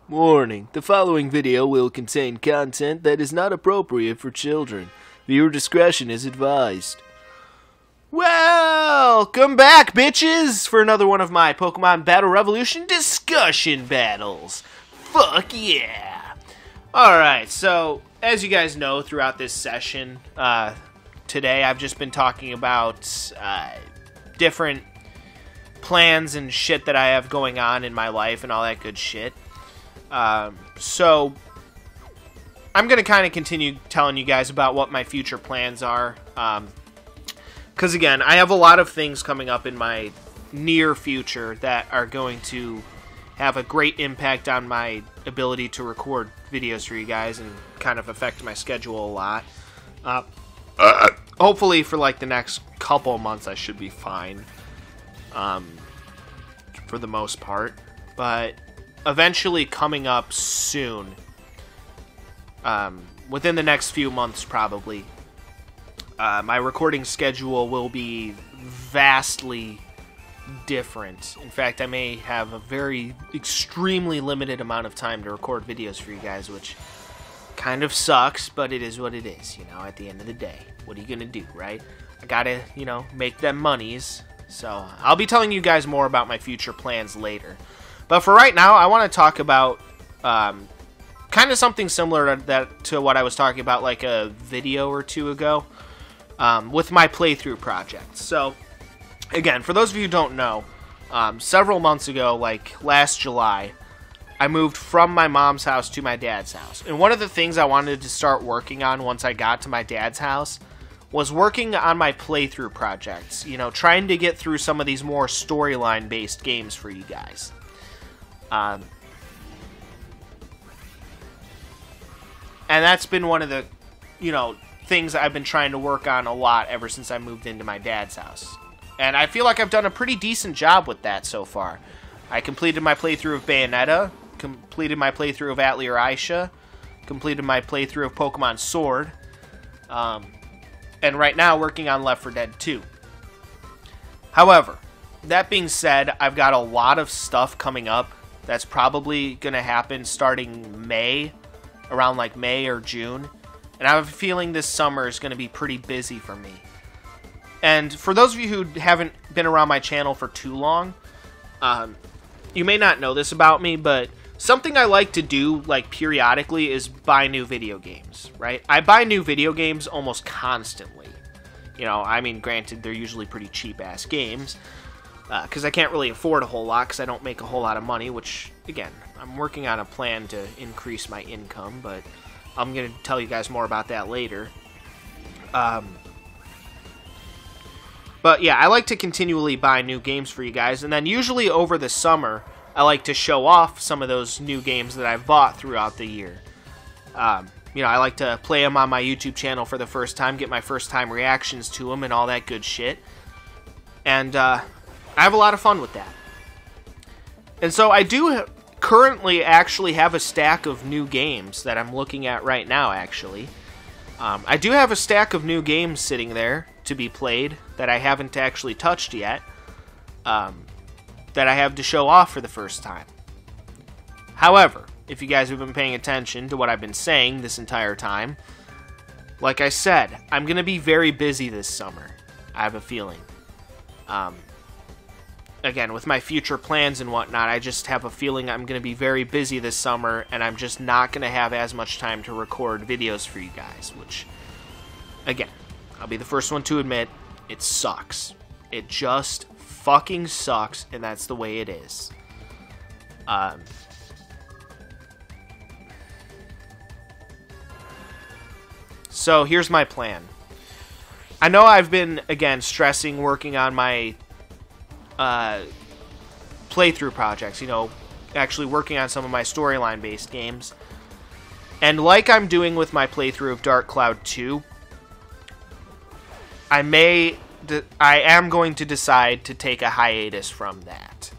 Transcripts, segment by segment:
Warning, the following video will contain content that is not appropriate for children. Viewer discretion is advised. Welcome back, bitches, for another one of my Pokemon Battle Revolution discussion battles. Fuck yeah! Alright, so, as you guys know, throughout this session, today I've just been talking about different plans and shit that I have going on in my life and all that good shit. So, I'm going to kind of continue telling you guys about what my future plans are. Because, again, I have a lot of things coming up in my near future that are going to have a great impact on my ability to record videos for you guys and kind of affect my schedule a lot. Hopefully, for, like, the next couple months, I should be fine. For the most part. But eventually coming up soon, within the next few months probably, my recording schedule will be vastly different. In fact, I may have a very extremely limited amount of time to record videos for you guys, which kind of sucks, but it is what it is, you know, at the end of the day. What are you gonna do, right? I gotta, you know, make them monies. So, I'll be telling you guys more about my future plans later. But for right now, I want to talk about kind of something similar to what I was talking about like a video or two ago with my playthrough project. So, again, for those of you who don't know, several months ago, like last July, I moved from my mom's house to my dad's house. And one of the things I wanted to start working on once I got to my dad's house was working on my playthrough projects. You know, trying to get through some of these more storyline-based games for you guys. And that's been one of the, you know, things I've been trying to work on a lot ever since I moved into my dad's house. And I feel like I've done a pretty decent job with that so far. I completed my playthrough of Bayonetta, completed my playthrough of Atelier Aisha, completed my playthrough of Pokemon Sword, and right now working on Left 4 Dead 2. However, that being said, I've got a lot of stuff coming up that's probably going to happen starting May, around like May or June. And I have a feeling this summer is going to be pretty busy for me. And for those of you who haven't been around my channel for too long, you may not know this about me, but something I like to do like periodically is buy new video games, right? I buy new video games almost constantly. You know, I mean, granted, they're usually pretty cheap-ass games, because I can't really afford a whole lot because I don't make a whole lot of money, which, again, I'm working on a plan to increase my income, but I'm going to tell you guys more about that later. But yeah, I like to continually buy new games for you guys, and then usually over the summer, I like to show off some of those new games that I've bought throughout the year. You know, I like to play them on my YouTube channel for the first time, get my first time reactions to them and all that good shit. And, I have a lot of fun with that. And so I do currently actually have a stack of new games that I'm looking at right now, actually. I do have a stack of new games sitting there to be played that I haven't actually touched yet, that I have to show off for the first time. However, if you guys have been paying attention to what I've been saying this entire time, like I said, I'm going to be very busy this summer. I have a feeling. Again, with my future plans and whatnot, I just have a feeling I'm going to be very busy this summer, and I'm just not going to have as much time to record videos for you guys, which, again, I'll be the first one to admit, it sucks. It just fucking sucks, and that's the way it is. So, here's my plan. I know I've been, again, stressing working on my playthrough projects, you know, actually working on some of my storyline-based games. And like I'm doing with my playthrough of Dark Cloud 2, I am going to decide to take a hiatus from that.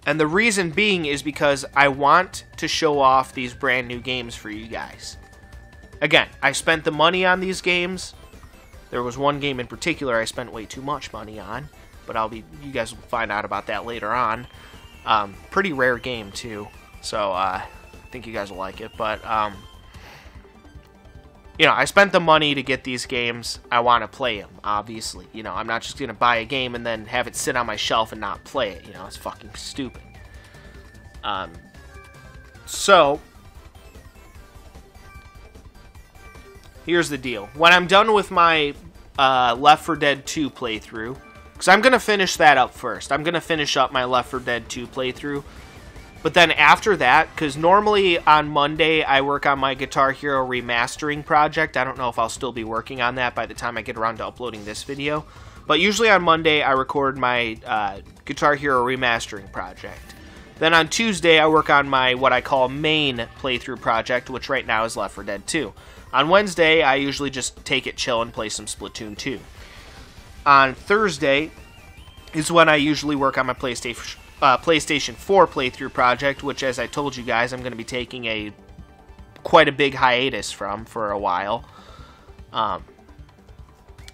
And the reason being is because I want to show off these brand new games for you guys. Again, I spent the money on these games. There was one game in particular I spent way too much money on, but you guys will find out about that later on. Pretty rare game too, so I think you guys will like it. But you know, I spent the money to get these games. I want to play them, obviously. You know, I'm not just gonna buy a game and then have it sit on my shelf and not play it. You know, it's fucking stupid. So here's the deal. When I'm done with my Left 4 Dead 2 playthrough, because I'm going to finish that up first. I'm going to finish up my Left 4 Dead 2 playthrough. But then after that, because normally on Monday I work on my Guitar Hero remastering project. I don't know if I'll still be working on that by the time I get around to uploading this video. But usually on Monday I record my Guitar Hero remastering project. Then on Tuesday I work on my what I call main playthrough project, which right now is Left 4 Dead 2. On Wednesday I usually just take it chill and play some Splatoon 2. On Thursday is when I usually work on my PlayStation 4 playthrough project, which, as I told you guys, I'm going to be taking quite a big hiatus from for a while. And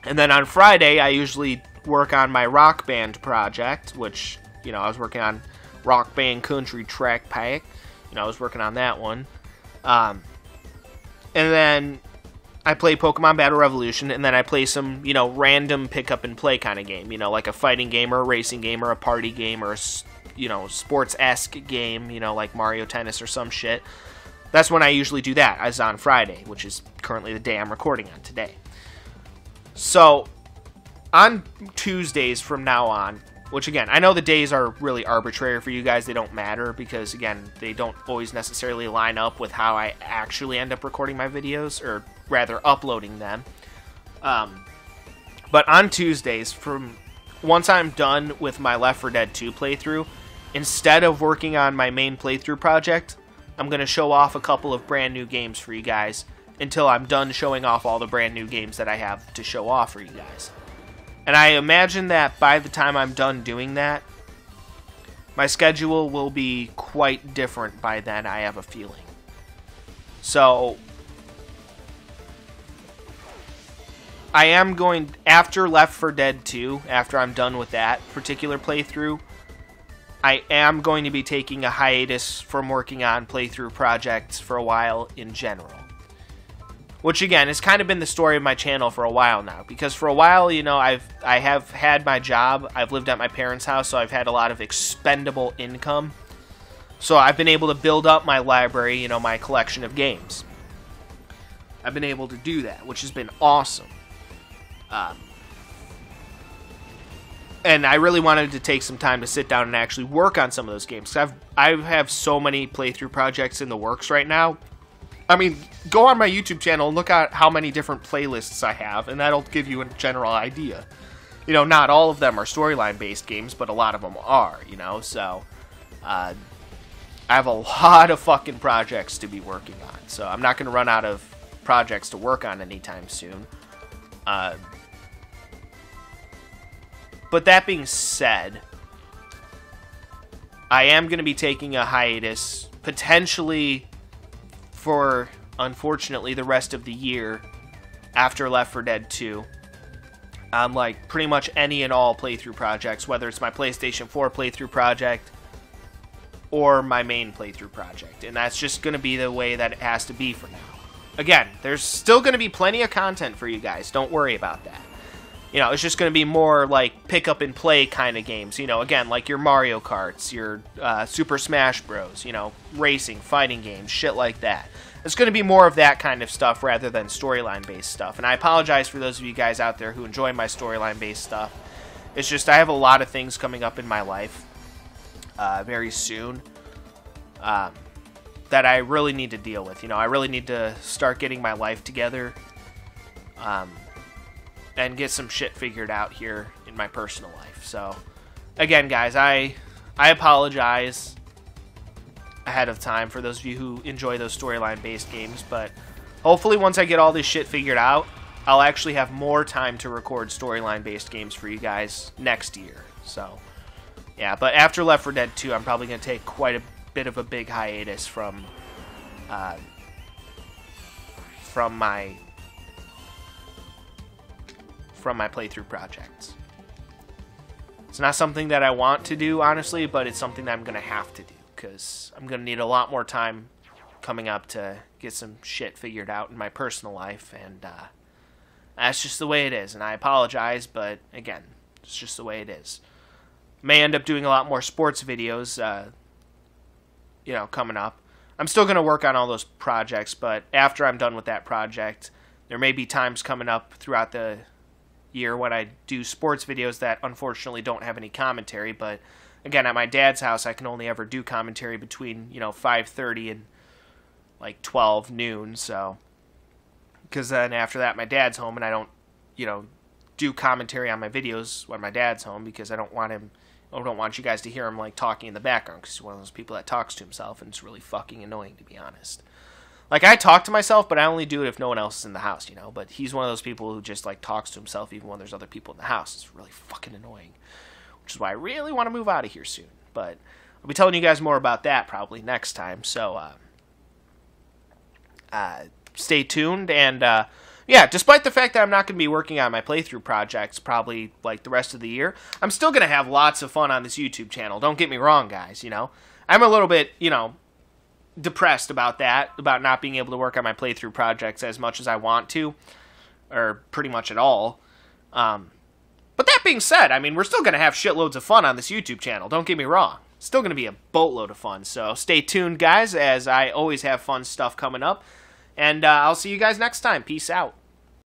then on Friday, I usually work on my Rock Band project, which, you know, I was working on Rock Band Country Track Pack. You know, I was working on that one. And then I play Pokemon Battle Revolution, and then I play some, you know, random pick-up-and-play kind of game. You know, like a fighting game or a racing game or a party game or a, you know, sports-esque game, you know, like Mario Tennis or some shit. That's when I usually do that, as on Friday, which is currently the day I'm recording on today. So, on Tuesdays from now on, which, again, I know the days are really arbitrary for you guys. They don't matter because, again, they don't always necessarily line up with how I actually end up recording my videos, or rather uploading them. But on Tuesdays, once I'm done with my Left 4 Dead 2 playthrough, instead of working on my main playthrough project, I'm going to show off a couple of brand new games for you guys until I'm done showing off all the brand new games that I have to show off for you guys. And I imagine that by the time I'm done doing that, my schedule will be quite different by then, I have a feeling. So, I am going, after Left 4 Dead 2, after I'm done with that particular playthrough, I am going to be taking a hiatus from working on playthrough projects for a while in general. Which, again, has kind of been the story of my channel for a while now. Because for a while, you know, I have had my job. I've lived at my parents' house, so I've had a lot of expendable income. So I've been able to build up my library, you know, my collection of games. I've been able to do that, which has been awesome. And I really wanted to take some time to sit down and actually work on some of those games. I have so many playthrough projects in the works right now. I mean, go on my YouTube channel and look at how many different playlists I have, and that'll give you a general idea. You know, not all of them are storyline-based games, but a lot of them are, you know, so I have a lot of fucking projects to be working on, so I'm not going to run out of projects to work on anytime soon. But that being said, I am going to be taking a hiatus, potentially for, unfortunately, the rest of the year after Left 4 Dead 2. Like, pretty much any and all playthrough projects, whether it's my PlayStation 4 playthrough project or my main playthrough project. And that's just going to be the way that it has to be for now. Again, there's still going to be plenty of content for you guys. Don't worry about that. You know, it's just going to be more like pick-up-and-play kind of games. You know, again, like your Mario Karts, your Super Smash Bros., you know, racing, fighting games, shit like that. It's going to be more of that kind of stuff rather than storyline-based stuff. And I apologize for those of you guys out there who enjoy my storyline-based stuff. It's just I have a lot of things coming up in my life very soon that I really need to deal with. You know, I really need to start getting my life together. And get some shit figured out here in my personal life. So, again, guys, I apologize ahead of time for those of you who enjoy those storyline-based games, but hopefully once I get all this shit figured out, I'll actually have more time to record storyline-based games for you guys next year. So, yeah, but after Left 4 Dead 2, I'm probably going to take quite a bit of a big hiatus from my playthrough projects. It's not something that I want to do, honestly, but it's something that I'm going to have to do, because I'm going to need a lot more time coming up to get some shit figured out in my personal life, and that's just the way it is, and I apologize, but again, it's just the way it is. May end up doing a lot more sports videos, you know, coming up. I'm still going to work on all those projects, but after I'm done with that project, there may be times coming up throughout the year when I do sports videos that unfortunately don't have any commentary, but again, at my dad's house, I can only ever do commentary between, you know, 5:30 and like 12 noon, so, because then after that, my dad's home, and I don't, you know, do commentary on my videos when my dad's home, because I don't want you guys to hear him, like, talking in the background, because he's one of those people that talks to himself, and it's really fucking annoying, to be honest. Like, I talk to myself, but I only do it if no one else is in the house, you know? But he's one of those people who just, like, talks to himself even when there's other people in the house. It's really fucking annoying. Which is why I really want to move out of here soon. But I'll be telling you guys more about that probably next time. So, stay tuned. And, yeah, despite the fact that I'm not going to be working on my playthrough projects probably, like, the rest of the year, I'm still going to have lots of fun on this YouTube channel. Don't get me wrong, guys, you know? I'm a little bit, you know, depressed about that, about not being able to work on my playthrough projects as much as I want to, or pretty much at all. But that being said, I mean, we're still going to have shitloads of fun on this YouTube channel, don't get me wrong. It's still going to be a boatload of fun, so stay tuned, guys, as I always have fun stuff coming up, and I'll see you guys next time. Peace out.